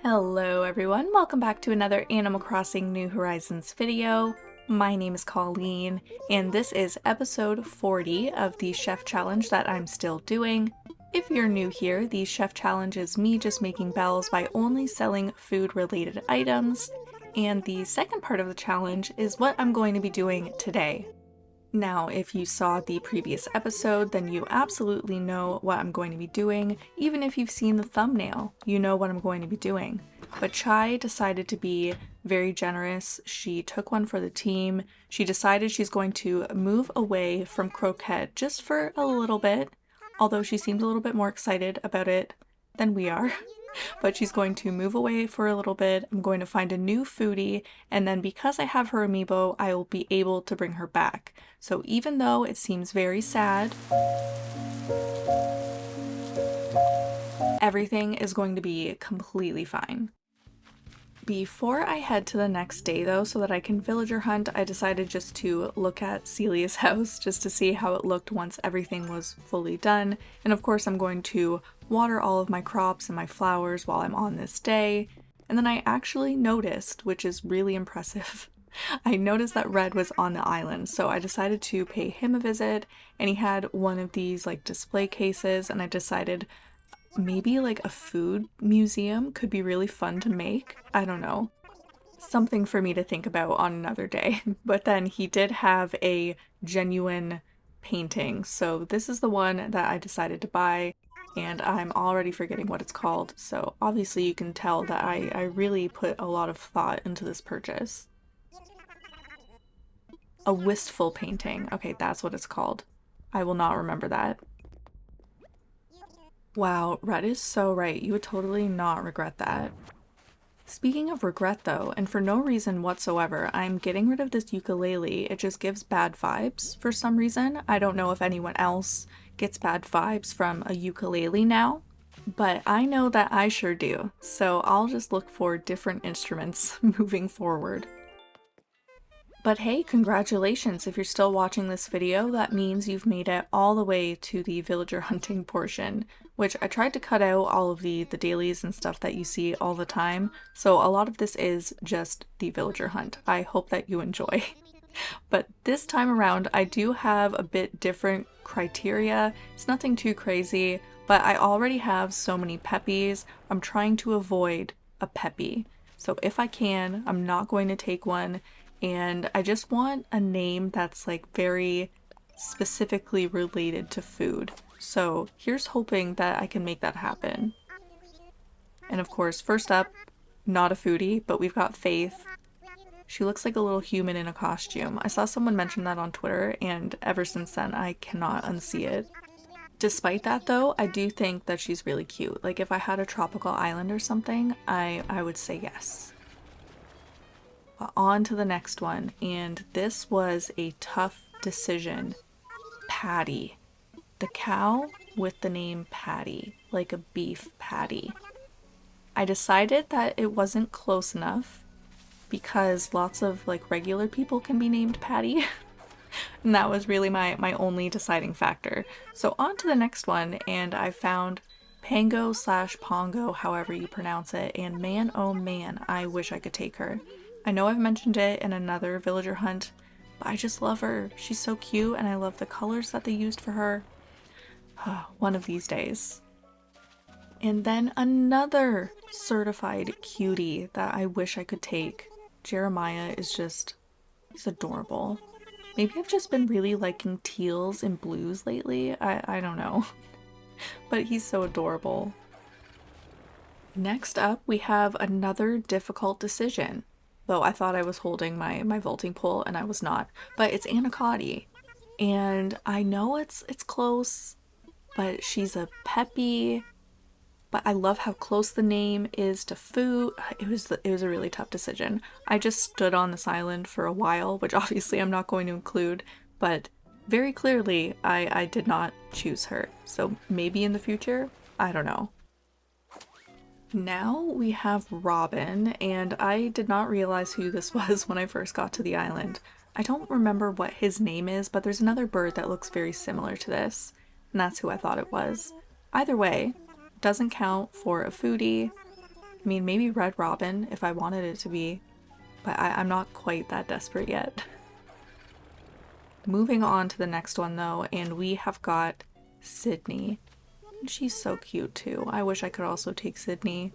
Hello everyone, welcome back to another Animal Crossing New Horizons video. My name is Colleen, and this is episode 40 of the Chef Challenge that I'm still doing. If you're new here, the Chef Challenge is me just making bells by only selling food-related items, and the second part of the challenge is what I'm going to be doing today. Now, if you saw the previous episode, then you absolutely know what I'm going to be doing. Even if you've seen the thumbnail, you know what I'm going to be doing. But Chai decided to be very generous. She took one for the team. She decided she's going to move away from Croquette just for a little bit, although she seemed a little bit more excited about it than we are. But she's going to move away for a little bit. I'm going to find a new foodie, and then because I have her amiibo, I will be able to bring her back. So even though it seems very sad, everything is going to be completely fine. Before I head to the next day though, so that I can villager hunt, I decided just to look at Celia's house just to see how it looked once everything was fully done. And of course I'm going to water all of my crops and my flowers while I'm on this day. And then I actually noticed, which is really impressive, I noticed that Red was on the island, so I decided to pay him a visit, and he had one of these like display cases, and I decided maybe like a food museum could be really fun to make. I don't know. Something for me to think about on another day. But then he did have a genuine painting, so this is the one that I decided to buy, and I'm already forgetting what it's called, so obviously you can tell that I really put a lot of thought into this purchase. A wistful painting. Okay, that's what it's called. I will not remember that. Wow, Red is so right. You would totally not regret that. Speaking of regret though, and for no reason whatsoever, I'm getting rid of this ukulele. It just gives bad vibes for some reason. I don't know if anyone else gets bad vibes from a ukulele now, but I know that I sure do. So I'll just look for different instruments moving forward. But hey, congratulations! If you're still watching this video, that means you've made it all the way to the villager hunting portion, which I tried to cut out all of the dailies and stuff that you see all the time, so a lot of this is just the villager hunt. I hope that you enjoy. But this time around, I do have a bit different criteria. It's nothing too crazy, but I already have so many peppies. I'm trying to avoid a peppy. So if I can, I'm not going to take one. And I just want a name that's like very specifically related to food. So here's hoping that I can make that happen. And of course, first up, not a foodie, but we've got Faith. She looks like a little human in a costume. I saw someone mention that on Twitter, and ever since then I cannot unsee it. Despite that though, I do think that she's really cute. Like if I had a tropical island or something, I would say yes. On to the next one, and this was a tough decision. Patty. The cow with the name Patty, like a beef patty. I decided that it wasn't close enough because lots of like regular people can be named Patty. And that was really my only deciding factor. So on to the next one, and I found Pango / Pongo, however you pronounce it, and man oh man, I wish I could take her. I know I've mentioned it in another villager hunt, but I just love her. She's so cute, and I love the colors that they used for her. One of these days. And then another certified cutie that I wish I could take. Jeremiah is just, he's adorable. Maybe I've just been really liking teals and blues lately. I don't know. But he's so adorable. Next up, we have another difficult decision. Though I thought I was holding my vaulting pole and I was not. But it's acnh. And I know it's close, but she's a peppy. But I love how close the name is to food. It was a really tough decision. I just stood on this island for a while, which obviously I'm not going to include, but very clearly I did not choose her. So maybe in the future, I don't know. Now we have Robin, and I did not realize who this was when I first got to the island. I don't remember what his name is, but there's another bird that looks very similar to this. and that's who I thought it was. Either way, doesn't count for a foodie. I mean, maybe Red Robin if I wanted it to be, but I'm not quite that desperate yet. Moving on to the next one though, and we have got Sydney. She's so cute too. I wish I could also take Sydney.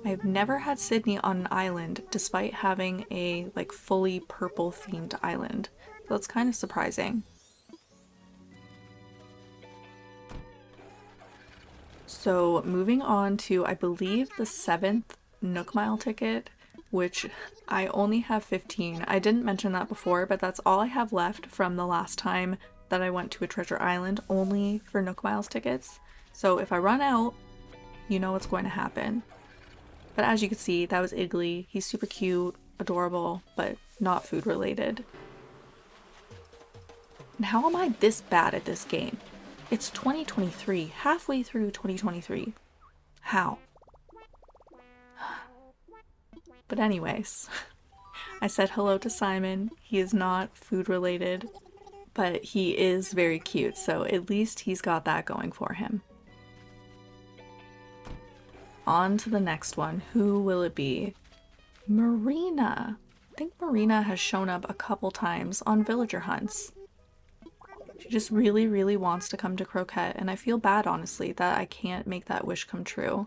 I've never had Sydney on an island despite having a like fully purple themed island. So it's kind of surprising. So moving on to, I believe, the 7th Nook Mile ticket, which I only have 15. I didn't mention that before, but that's all I have left from the last time that I went to a treasure island, only for Nook Miles tickets. So if I run out, you know what's going to happen. But as you can see, that was Iggly. He's super cute, adorable, but not food related. And how am I this bad at this game? It's 2023, halfway through 2023. How? But anyways, I said hello to Simon. He is not food related, but he is very cute, so at least he's got that going for him. On to the next one. Who will it be? Marina. I think Marina has shown up a couple times on villager hunts. She just really, really wants to come to Croquette, and I feel bad, honestly, that I can't make that wish come true.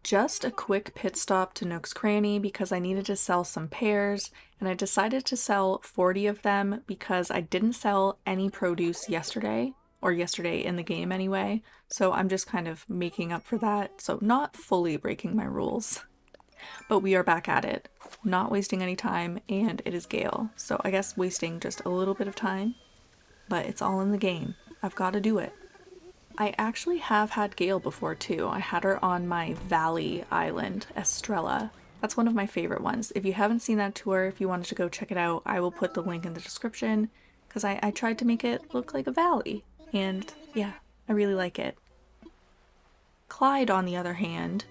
Just a quick pit stop to Nook's Cranny because I needed to sell some pears, and I decided to sell 40 of them because I didn't sell any produce yesterday, or yesterday in the game anyway, so I'm just kind of making up for that, so not fully breaking my rules. But we are back at it, not wasting any time, and it is Gale, so I guess wasting just a little bit of time. But it's all in the game. I've got to do it. I actually have had Gale before too. I had her on my Valley Island, Estrella. That's one of my favorite ones. If you haven't seen that tour, if you wanted to go check it out, I will put the link in the description because I tried to make it look like a valley. And yeah, I really like it. Clyde, on the other hand,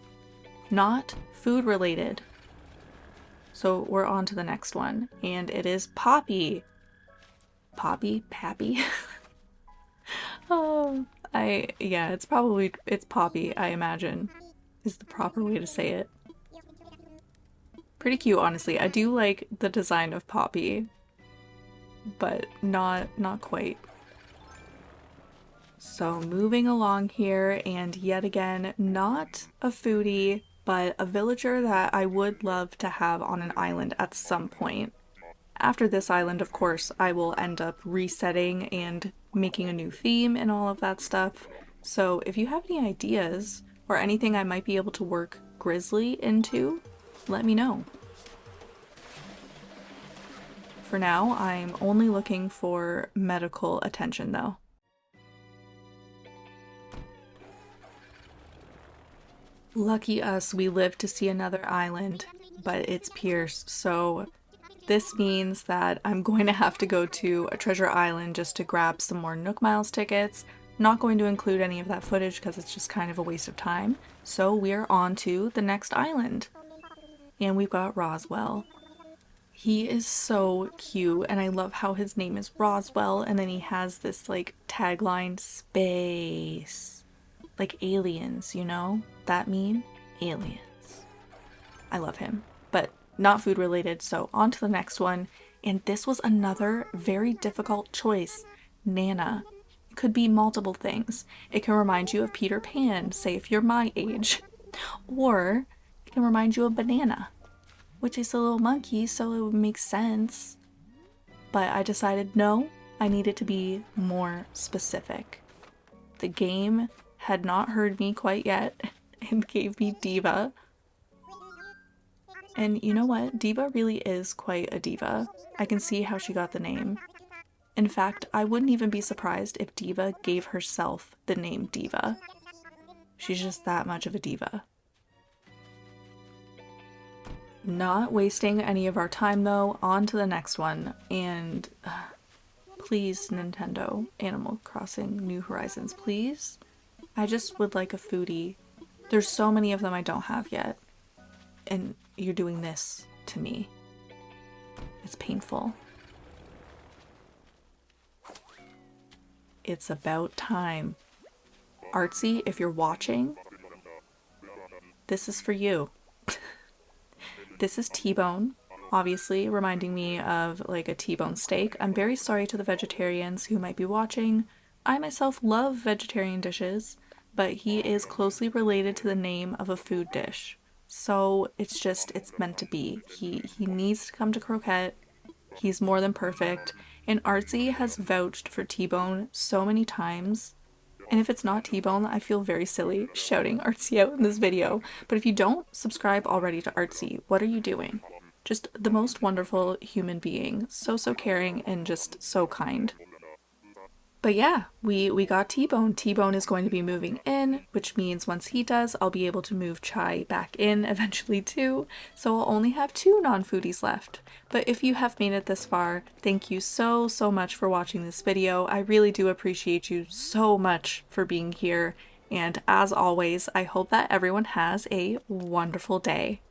not food related. So we're on to the next one, and it is Poppy. Poppy? Pappy? Oh, yeah, it's Poppy, I imagine, is the proper way to say it. Pretty cute, honestly. I do like the design of Poppy, but not quite. So moving along here, and yet again, not a foodie, but a villager that I would love to have on an island at some point. After this island, of course, I will end up resetting and making a new theme and all of that stuff. So if you have any ideas or anything I might be able to work Grizzly into, let me know. For now, I'm only looking for medical attention though. Lucky us, we live to see another island, but it's Pierce, so this means that I'm going to have to go to a treasure island just to grab some more Nook Miles tickets. Not going to include any of that footage because it's just kind of a waste of time. So we're on to the next island. And we've got Roswell. He is so cute, and I love how his name is Roswell, and then he has this like tagline, space. Like aliens, you know? That meme? Aliens. I love him. But not food related, so on to the next one. And this was another very difficult choice. Nana. It could be multiple things. It can remind you of Peter Pan, say if you're my age. Or it can remind you of Banana, which is a little monkey, so it would make sense. But I decided no, I needed to be more specific. The game had not heard me quite yet and gave me Diva. And you know what? Diva really is quite a diva. I can see how she got the name. In fact, I wouldn't even be surprised if Diva gave herself the name Diva. She's just that much of a diva. Not wasting any of our time though, on to the next one. And please, Nintendo, Animal Crossing New Horizons, please. I just would like a foodie. There's so many of them I don't have yet. And you're doing this to me. It's painful. it's about time. Artsy, if you're watching, this is for you. This is T-bone, obviously reminding me of like a T-bone steak. I'm very sorry to the vegetarians who might be watching. I myself love vegetarian dishes, but he is closely related to the name of a food dish. So it's meant to be. He needs to come to croquette. He's more than perfect. And Artsy has vouched for T-bone so many times. And if it's not T-bone, I feel very silly shouting Artsy out in this video. But if you don't subscribe already to Artsy, what are you doing? Just the most wonderful human being. So caring and just so kind. But yeah, we got T-bone. T-bone is going to be moving in, which means once he does, I'll be able to move Chai back in eventually too. So I'll only have 2 non-foodies left. But if you have made it this far, thank you so much for watching this video. I really do appreciate you so much for being here. And as always, I hope that everyone has a wonderful day.